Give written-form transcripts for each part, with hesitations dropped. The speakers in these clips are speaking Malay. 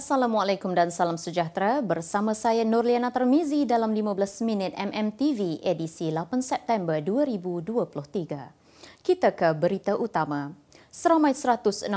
Assalamualaikum dan salam sejahtera. Bersama saya Nurliana Tarmizi dalam 15 minit MMTV edisi 8 September 2023. Kita ke berita utama. Seramai 167,108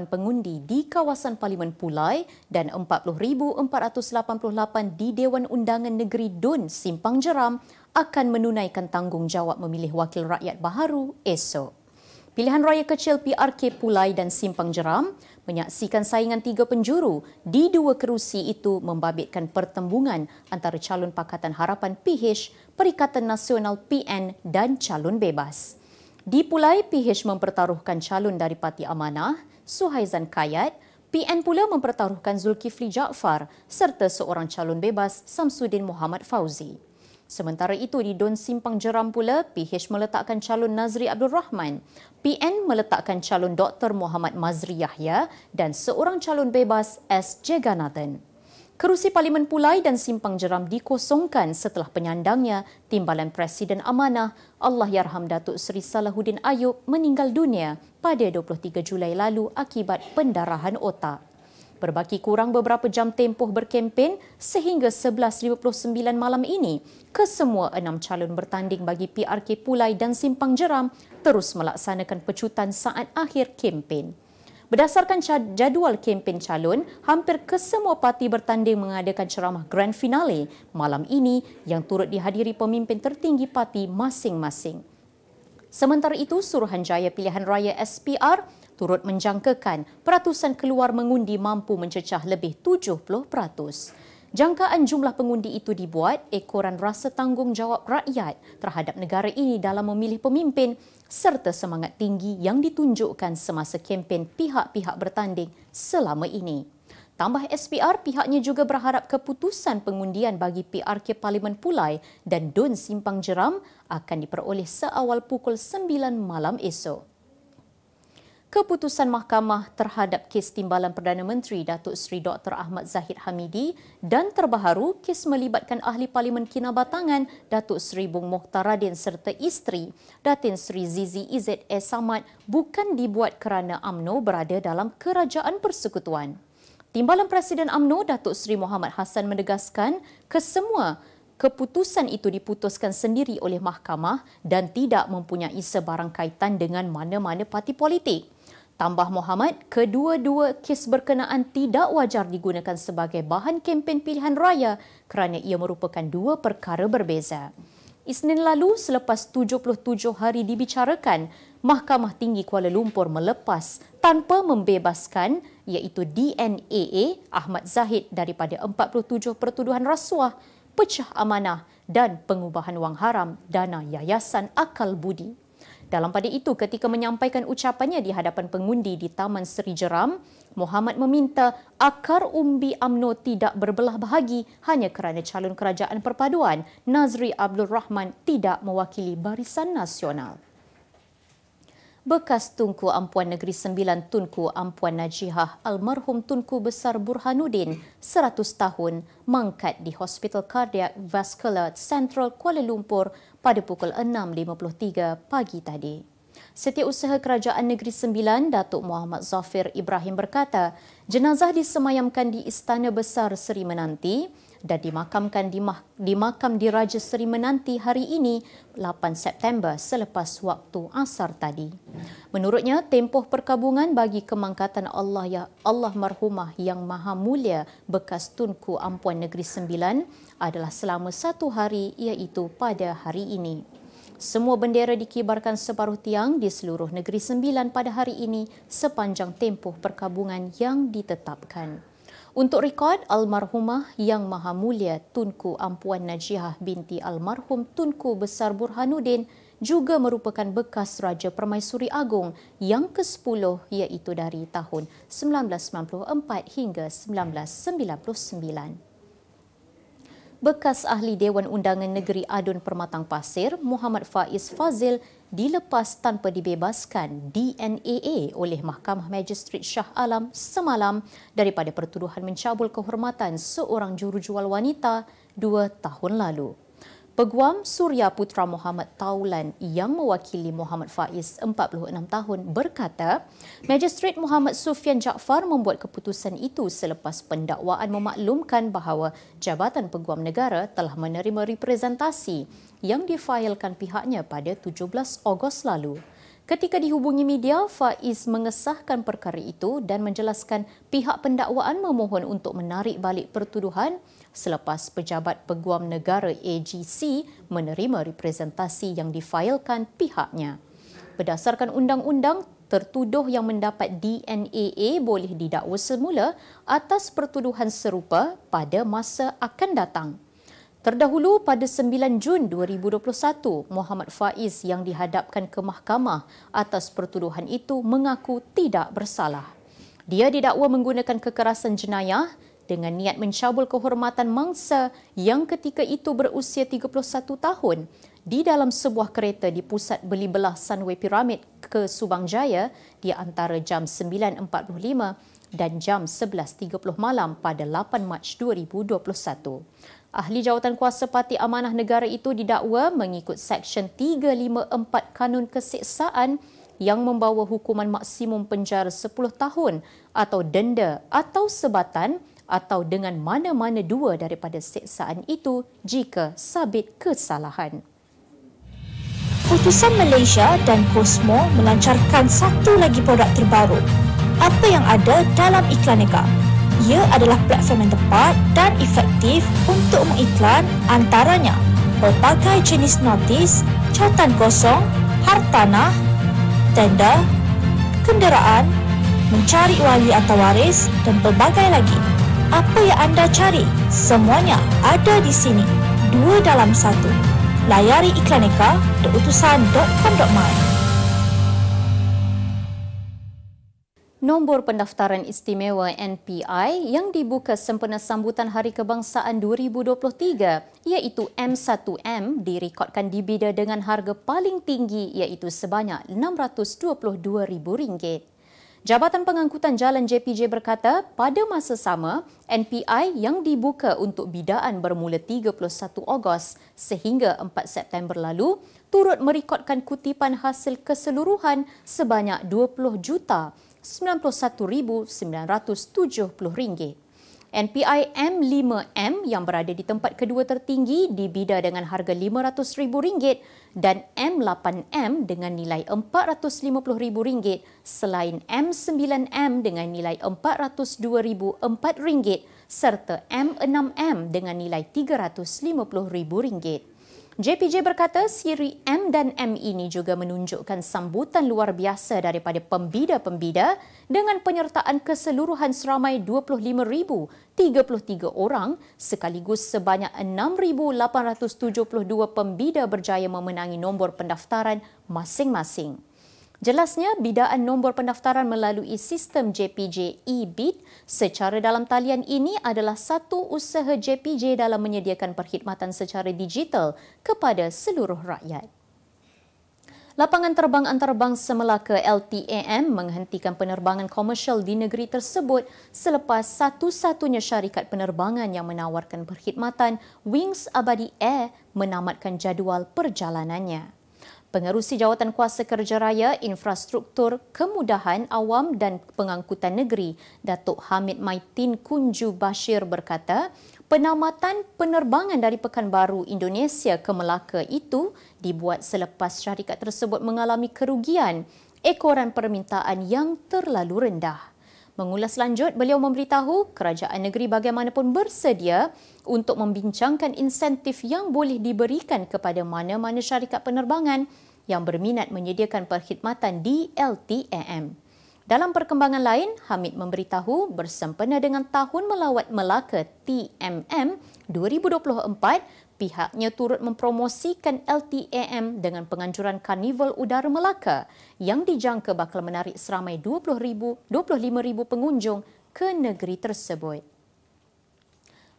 pengundi di kawasan Parlimen Pulai dan 40,488 di Dewan Undangan Negeri Dun Simpang Jeram akan menunaikan tanggungjawab memilih wakil rakyat baharu esok. Pilihan raya kecil PRK Pulai dan Simpang Jeram menyaksikan saingan tiga penjuru di dua kerusi itu membabitkan pertembungan antara calon Pakatan Harapan PH, Perikatan Nasional PN dan calon bebas. Di Pulai, PH mempertaruhkan calon dari Parti Amanah, Suhaizan Kayat, PN pula mempertaruhkan Zulkifli Jaafar serta seorang calon bebas, Samsudin Muhammad Fauzi. Sementara itu, di Dun Simpang Jeram pula, PH meletakkan calon Nazri Abdul Rahman, PN meletakkan calon Dr. Muhammad Mazri Yahya dan seorang calon bebas S. Jagannathan. Kerusi Parlimen Pulai dan Simpang Jeram dikosongkan setelah penyandangnya, Timbalan Presiden Amanah Allahyarham Datuk Seri Salahuddin Ayub meninggal dunia pada 23 Julai lalu akibat pendarahan otak. Berbaki kurang beberapa jam tempoh berkempen sehingga 11.59 malam ini, kesemua 6 calon bertanding bagi PRK Pulai dan Simpang Jeram terus melaksanakan pecutan saat akhir kempen. Berdasarkan jadual kempen calon, hampir kesemua parti bertanding mengadakan ceramah grand finale malam ini yang turut dihadiri pemimpin tertinggi parti masing-masing. Sementara itu, Suruhanjaya Pilihan Raya SPR turut menjangkakan peratusan keluar mengundi mampu mencecah lebih 70%. Jangkaan jumlah pengundi itu dibuat ekoran rasa tanggungjawab rakyat terhadap negara ini dalam memilih pemimpin serta semangat tinggi yang ditunjukkan semasa kempen pihak-pihak bertanding selama ini. Tambah SPR, pihaknya juga berharap keputusan pengundian bagi PRK Parlimen Pulai dan Dun Simpang Jeram akan diperoleh seawal pukul 9 malam esok. Keputusan mahkamah terhadap kes timbalan Perdana Menteri Datuk Seri Dr. Ahmad Zahid Hamidi dan terbaharu kes melibatkan Ahli Parlimen Kinabatangan Datuk Seri Bung Mokhtaradin serta isteri Datin Seri Zizi IZS Samad bukan dibuat kerana UMNO berada dalam kerajaan persekutuan. Timbalan Presiden UMNO Datuk Seri Muhammad Hassan menegaskan kesemua keputusan itu diputuskan sendiri oleh mahkamah dan tidak mempunyai sebarang kaitan dengan mana-mana parti politik. Tambah Muhammad, kedua-dua kes berkenaan tidak wajar digunakan sebagai bahan kempen pilihan raya kerana ia merupakan dua perkara berbeza. Isnin lalu, selepas 77 hari dibicarakan, Mahkamah Tinggi Kuala Lumpur melepas tanpa membebaskan iaitu DNAA Ahmad Zahid daripada 47 pertuduhan rasuah, pecah amanah dan pengubahan wang haram dana Yayasan Akal Budi. Dalam pada itu, ketika menyampaikan ucapannya di hadapan pengundi di Taman Seri Jeram, Muhammad meminta akar umbi UMNO tidak berbelah bahagi hanya kerana calon kerajaan perpaduan Nazri Abdul Rahman tidak mewakili Barisan Nasional. Bekas Tunku Ampuan Negeri Sembilan Tunku Ampuan Najihah almarhum Tunku Besar Burhanuddin 100 tahun mangkat di Hospital Kardiak Vascular Central Kuala Lumpur pada pukul 6.53 pagi tadi. Setiausaha Kerajaan Negeri Sembilan Datuk Muhammad Zafir Ibrahim berkata, jenazah disemayamkan di Istana Besar Seri Menanti dan dimakamkan di Makam Diraja Seri Menanti hari ini 8 September selepas waktu asar tadi. Menurutnya, tempoh perkabungan bagi kemangkatan Allah marhumah yang maha mulia bekas Tunku Ampuan Negeri Sembilan adalah selama 1 hari iaitu pada hari ini. Semua bendera dikibarkan separuh tiang di seluruh Negeri Sembilan pada hari ini sepanjang tempoh perkabungan yang ditetapkan. Untuk rekod, almarhumah yang maha mulia Tunku Ampuan Najihah binti almarhum Tunku Besar Burhanuddin juga merupakan bekas Raja Permaisuri Agong yang ke-10 iaitu dari tahun 1994 hingga 1999. Bekas Ahli Dewan Undangan Negeri Adun Permatang Pasir, Muhammad Faiz Fazil dilepas tanpa dibebaskan DNAA oleh Mahkamah Magistrate Shah Alam semalam daripada pertuduhan mencabul kehormatan seorang jurujual wanita 2 tahun lalu. Peguam Suria Putra Muhammad Taulan yang mewakili Muhammad Faiz 46 tahun berkata, Magistret Muhammad Sufian Jaafar membuat keputusan itu selepas pendakwaan memaklumkan bahawa Jabatan Peguam Negara telah menerima representasi yang difailkan pihaknya pada 17 Ogos lalu. Ketika dihubungi media, Faiz mengesahkan perkara itu dan menjelaskan pihak pendakwaan memohon untuk menarik balik pertuduhan selepas Pejabat Peguam Negara AGC menerima representasi yang difailkan pihaknya. Berdasarkan undang-undang, tertuduh yang mendapat DNAA boleh didakwa semula atas pertuduhan serupa pada masa akan datang. Terdahulu pada 9 Jun 2021, Muhammad Faiz yang dihadapkan ke mahkamah atas pertuduhan itu mengaku tidak bersalah. Dia didakwa menggunakan kekerasan jenayah dengan niat mencabul kehormatan mangsa yang ketika itu berusia 31 tahun di dalam sebuah kereta di pusat beli belah Sunway Pyramid ke Subang Jaya di antara jam 9.45 dan jam 11.30 malam pada 8 Mac 2021. Ahli Jawatan Kuasa Parti Amanah Negara itu didakwa mengikut Seksyen 354 Kanun Keseksaan yang membawa hukuman maksimum penjara 10 tahun atau denda atau sebatan atau dengan mana-mana dua daripada seksaan itu jika sabit kesalahan. Utusan Malaysia dan Cosmo melancarkan satu lagi produk terbaru. Apa yang ada dalam Iklaneka? Ia adalah platform yang tepat dan efektif untuk mengiklan antaranya pelbagai jenis notis, catan kosong, hartanah, tender, kenderaan, mencari wali atau waris dan pelbagai lagi. Apa yang anda cari? Semuanya ada di sini. 2 dalam 1. Layari iklaneka.utusan.com.my. Nombor pendaftaran istimewa NPI yang dibuka sempena sambutan Hari Kebangsaan 2023 iaitu M1M direkodkan dibida dengan harga paling tinggi iaitu sebanyak RM622,000. Jabatan Pengangkutan Jalan JPJ berkata pada masa sama NPI yang dibuka untuk bidaan bermula 31 Ogos sehingga 4 September lalu turut merekodkan kutipan hasil keseluruhan sebanyak RM21,970,970. NPI M5M yang berada di tempat kedua tertinggi dibida dengan harga RM500,000 dan M8M dengan nilai RM450,000 selain M9M dengan nilai RM402,004 serta M6M dengan nilai RM350,000. JPJ berkata siri M dan M ini juga menunjukkan sambutan luar biasa daripada pembida-pembida dengan penyertaan keseluruhan seramai 25,033 orang sekaligus sebanyak 6,872 pembida berjaya memenangi nombor pendaftaran masing-masing. Jelasnya, bidaan nombor pendaftaran melalui sistem JPJ e-Bid secara dalam talian ini adalah satu usaha JPJ dalam menyediakan perkhidmatan secara digital kepada seluruh rakyat. Lapangan terbang antarabangsa Melaka LTAM menghentikan penerbangan komersial di negeri tersebut selepas satu-satunya syarikat penerbangan yang menawarkan perkhidmatan Wings Abadi Air menamatkan jadual perjalanannya. Pengerusi Jawatan Kuasa Kerja Raya, Infrastruktur, Kemudahan Awam dan Pengangkutan Negeri, Datuk Hamid Maitin Kunju Bashir berkata, penamatan penerbangan dari Pekanbaru, Indonesia ke Melaka itu dibuat selepas syarikat tersebut mengalami kerugian ekoran permintaan yang terlalu rendah. Mengulas lanjut, beliau memberitahu kerajaan negeri bagaimanapun bersedia untuk membincangkan insentif yang boleh diberikan kepada mana-mana syarikat penerbangan yang berminat menyediakan perkhidmatan di LTAM. Dalam perkembangan lain, Hamid memberitahu bersempena dengan Tahun Melawat Melaka TMM 2024, pihaknya turut mempromosikan LTAM dengan penganjuran Karnival Udara Melaka yang dijangka bakal menarik seramai 25,000 pengunjung ke negeri tersebut.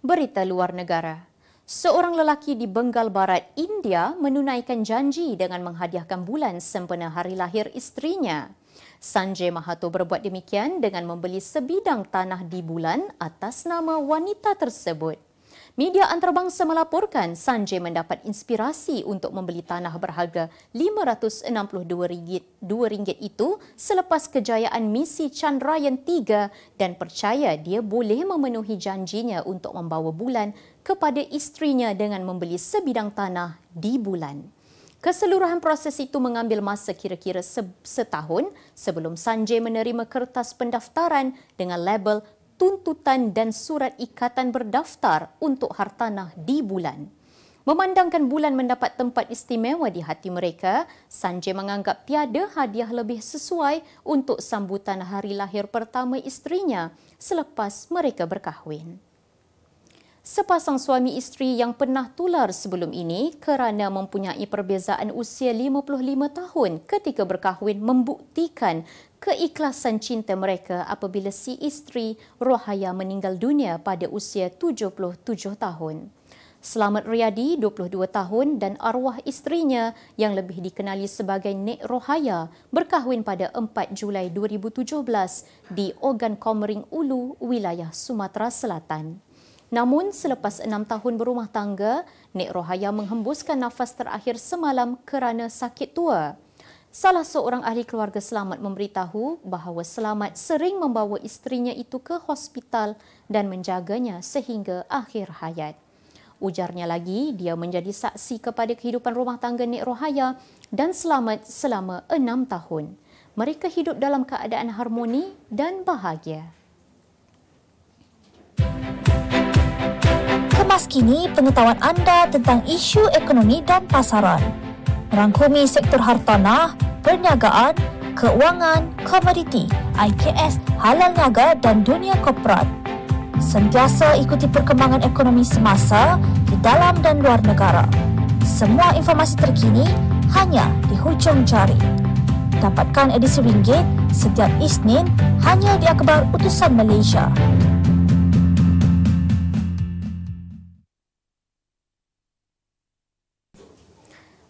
Berita luar negara. Seorang lelaki di Bengal Barat, India menunaikan janji dengan menghadiahkan bulan sempena hari lahir isterinya. Sanjay Mahato berbuat demikian dengan membeli sebidang tanah di bulan atas nama wanita tersebut. Media antarabangsa melaporkan Sanjay mendapat inspirasi untuk membeli tanah berharga RM562 itu selepas kejayaan misi Chandrayaan-3 dan percaya dia boleh memenuhi janjinya untuk membawa bulan kepada isterinya dengan membeli sebidang tanah di bulan. Keseluruhan proses itu mengambil masa kira-kira setahun sebelum Sanjay menerima kertas pendaftaran dengan label tuntutan dan surat ikatan berdaftar untuk hartanah di bulan. Memandangkan bulan mendapat tempat istimewa di hati mereka, Sanjay menganggap tiada hadiah lebih sesuai untuk sambutan hari lahir pertama isterinya selepas mereka berkahwin. Sepasang suami isteri yang pernah tular sebelum ini kerana mempunyai perbezaan usia 55 tahun ketika berkahwin membuktikan keikhlasan cinta mereka apabila si isteri Rohaya meninggal dunia pada usia 77 tahun. Selamat Riyadi, 22 tahun dan arwah isterinya yang lebih dikenali sebagai Nek Rohaya berkahwin pada 4 Julai 2017 di Ogan Komering Ulu, wilayah Sumatera Selatan. Namun, selepas 6 tahun berumah tangga, Nek Rohaya menghembuskan nafas terakhir semalam kerana sakit tua. Salah seorang ahli keluarga Selamat memberitahu bahawa Selamat sering membawa isterinya itu ke hospital dan menjaganya sehingga akhir hayat. Ujarnya lagi, dia menjadi saksi kepada kehidupan rumah tangga Nek Rohaya dan Selamat selama 6 tahun. Mereka hidup dalam keadaan harmoni dan bahagia. Kemas kini pengetahuan anda tentang isu ekonomi dan pasaran. Merangkumi sektor hartanah, perniagaan, keuangan, komoditi, IKS, halal niaga dan dunia korporat. Sentiasa ikuti perkembangan ekonomi semasa di dalam dan luar negara. Semua informasi terkini hanya di hujung jari. Dapatkan edisi ringgit setiap Isnin hanya di Akhbar Utusan Malaysia.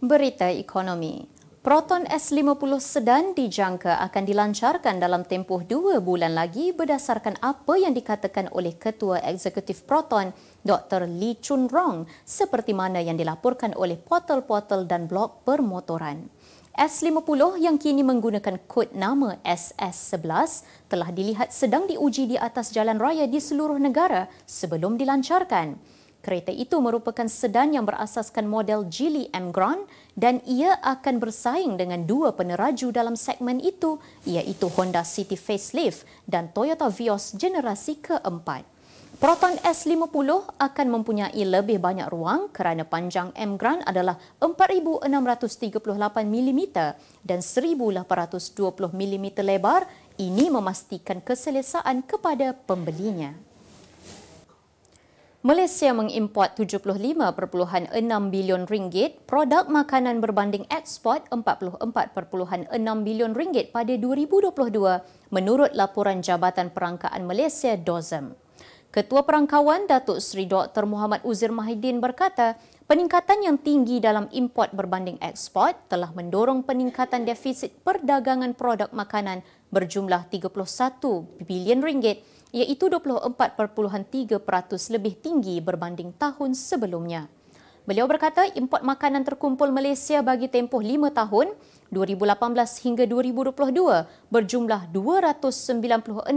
Berita ekonomi. Proton S50 sedan dijangka akan dilancarkan dalam tempoh 2 bulan lagi berdasarkan apa yang dikatakan oleh Ketua Eksekutif Proton, Dr. Lee Chun Rong, seperti mana yang dilaporkan oleh portal-portal dan blog permotoran. S50 yang kini menggunakan kod nama SS11 telah dilihat sedang diuji di atas jalan raya di seluruh negara sebelum dilancarkan. Kereta itu merupakan sedan yang berasaskan model Geely M Grand dan ia akan bersaing dengan dua peneraju dalam segmen itu iaitu Honda City Facelift dan Toyota Vios generasi keempat. Proton S50 akan mempunyai lebih banyak ruang kerana panjang M Grand adalah 4,638 mm dan 1,820 mm lebar. Ini memastikan keselesaan kepada pembelinya. Malaysia mengimport 75.6 bilion ringgit produk makanan berbanding ekspor 44.6 bilion ringgit pada 2022 menurut laporan Jabatan Perangkaan Malaysia DOZEM. Ketua Perangkawan Datuk Seri Dr. Muhammad Uzir Mahidin berkata, peningkatan yang tinggi dalam import berbanding ekspor telah mendorong peningkatan defisit perdagangan produk makanan berjumlah 31 bilion ringgit iaitu 24.3% lebih tinggi berbanding tahun sebelumnya. Beliau berkata import makanan terkumpul Malaysia bagi tempoh 5 tahun 2018 hingga 2022 berjumlah 296.4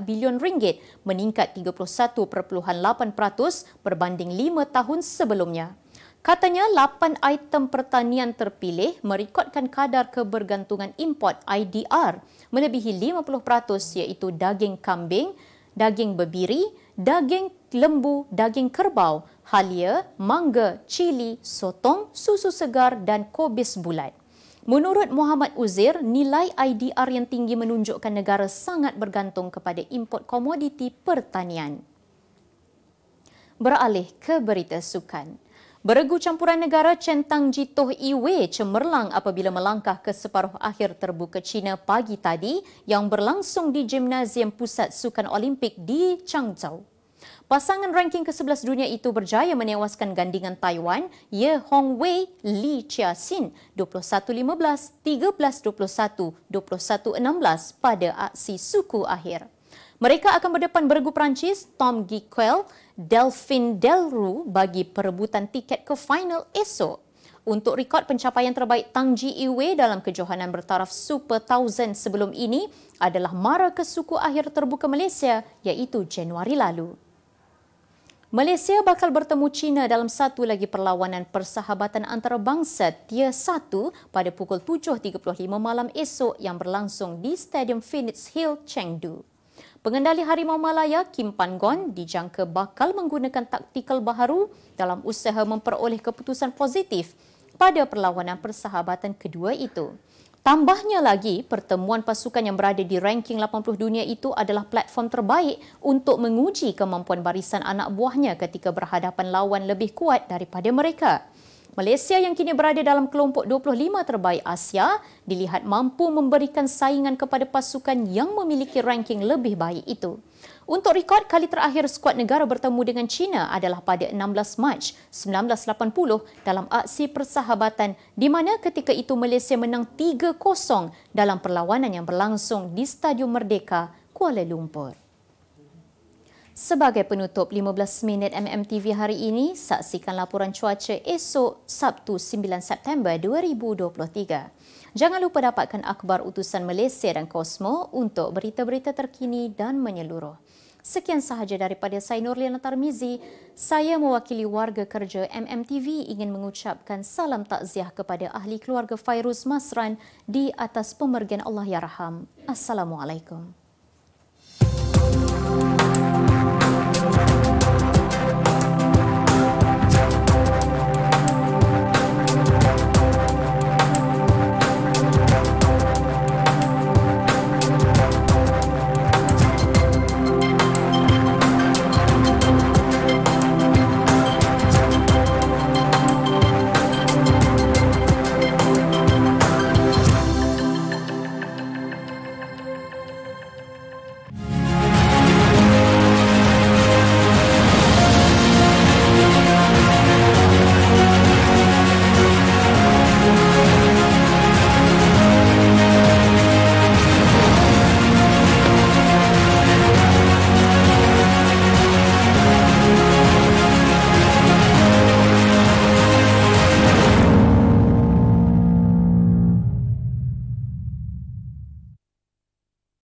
bilion ringgit meningkat 31.8% berbanding 5 tahun sebelumnya. Katanya 8 item pertanian terpilih merekodkan kadar kebergantungan import IDR melebihi 50% iaitu daging kambing, daging bebiri, daging lembu, daging kerbau, halia, mangga, cili, sotong, susu segar dan kobis bulat. Menurut Muhammad Uzir, nilai IDR yang tinggi menunjukkan negara sangat bergantung kepada import komoditi pertanian. Beralih ke berita sukan. Beregu campuran negara centang Jitoh Iwei cemerlang apabila melangkah ke separuh akhir terbuka China pagi tadi yang berlangsung di Gimnasium Pusat Sukan Olimpik di Changzhou. Pasangan ranking ke-11 dunia itu berjaya menewaskan gandingan Taiwan Ye Hongwei Li Chia-sin 21-15, 13-21, 21-16 pada aksi suku akhir. Mereka akan berdepan beregu Perancis Tom Giquel, Delphine Delroux bagi perebutan tiket ke final esok. Untuk rekod pencapaian terbaik Tang Ji Iwei dalam kejohanan bertaraf Super 1000 sebelum ini adalah mara ke suku akhir terbuka Malaysia iaitu Januari lalu. Malaysia bakal bertemu China dalam satu lagi perlawanan persahabatan antarabangsa Tier 1 pada pukul 7.35 malam esok yang berlangsung di Stadium Phoenix Hill, Chengdu. Pengendali Harimau Malaya Kim Pan-gon dijangka bakal menggunakan taktikal baharu dalam usaha memperoleh keputusan positif pada perlawanan persahabatan kedua itu. Tambahnya lagi, pertemuan pasukan yang berada di ranking 80 dunia itu adalah platform terbaik untuk menguji kemampuan barisan anak buahnya ketika berhadapan lawan lebih kuat daripada mereka. Malaysia yang kini berada dalam kelompok 25 terbaik Asia dilihat mampu memberikan saingan kepada pasukan yang memiliki ranking lebih baik itu. Untuk rekod, kali terakhir skuad negara bertemu dengan China adalah pada 16 Mac 1980 dalam aksi persahabatan di mana ketika itu Malaysia menang 3-0 dalam perlawanan yang berlangsung di Stadium Merdeka, Kuala Lumpur. Sebagai penutup 15 minit MMTV hari ini, saksikan laporan cuaca esok Sabtu 9 September 2023. Jangan lupa dapatkan akhbar utusan Malaysia dan Kosmo untuk berita-berita terkini dan menyeluruh. Sekian sahaja daripada saya Nurliana Tarmizi. Saya mewakili warga kerja MMTV ingin mengucapkan salam takziah kepada ahli keluarga Fairuz Masran di atas pemergian Allahyarham. Assalamualaikum.